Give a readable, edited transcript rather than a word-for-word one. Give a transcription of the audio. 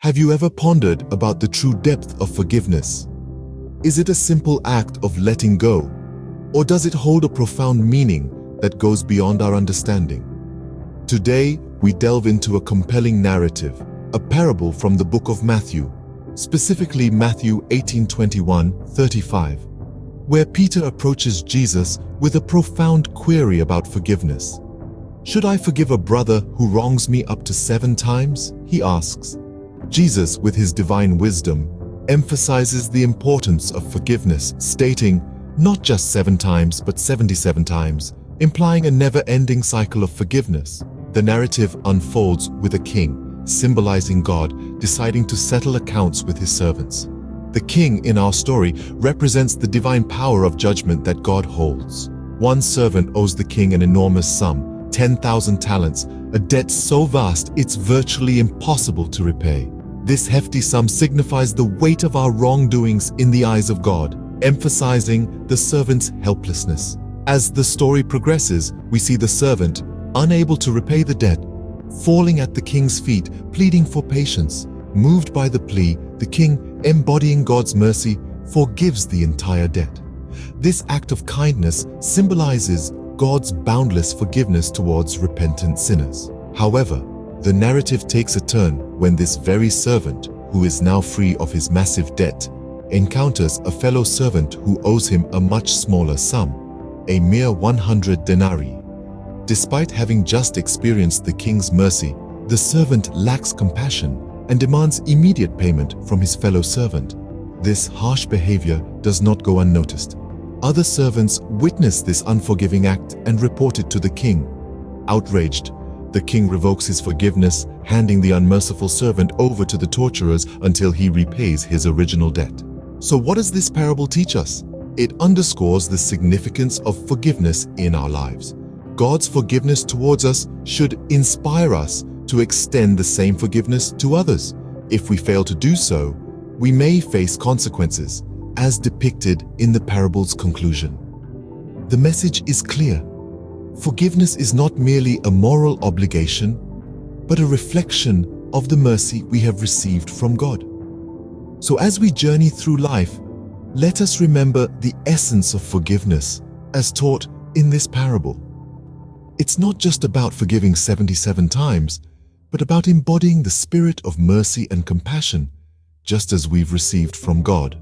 Have you ever pondered about the true depth of forgiveness? Is it a simple act of letting go, or does it hold a profound meaning that goes beyond our understanding? Today, we delve into a compelling narrative, a parable from the book of Matthew, specifically Matthew 18:21-35, where Peter approaches Jesus with a profound query about forgiveness. "Should I forgive a brother who wrongs me up to 7 times?" he asks. Jesus, with his divine wisdom, emphasizes the importance of forgiveness, stating, not just 7 times, but 77 times, implying a never-ending cycle of forgiveness. The narrative unfolds with a king, symbolizing God deciding to settle accounts with his servants. The king in our story represents the divine power of judgment that God holds. One servant owes the king an enormous sum, 10,000 talents, a debt so vast it's virtually impossible to repay. This hefty sum signifies the weight of our wrongdoings in the eyes of God, emphasizing the servant's helplessness. As the story progresses, we see the servant, unable to repay the debt, falling at the king's feet, pleading for patience. Moved by the plea, the king, embodying God's mercy, forgives the entire debt. This act of kindness symbolizes God's boundless forgiveness towards repentant sinners. However, the narrative takes a turn when this very servant, who is now free of his massive debt, encounters a fellow servant who owes him a much smaller sum, a mere 100 denarii. Despite having just experienced the king's mercy, the servant lacks compassion and demands immediate payment from his fellow servant. This harsh behavior does not go unnoticed. Other servants witness this unforgiving act and report it to the king. Outraged, the king revokes his forgiveness, handing the unmerciful servant over to the torturers until he repays his original debt. So what does this parable teach us? It underscores the significance of forgiveness in our lives. God's forgiveness towards us should inspire us to extend the same forgiveness to others. If we fail to do so, we may face consequences, as depicted in the parable's conclusion. The message is clear. Forgiveness is not merely a moral obligation, but a reflection of the mercy we have received from God. So as we journey through life, let us remember the essence of forgiveness as taught in this parable. It's not just about forgiving 77 times, but about embodying the spirit of mercy and compassion, just as we've received from God.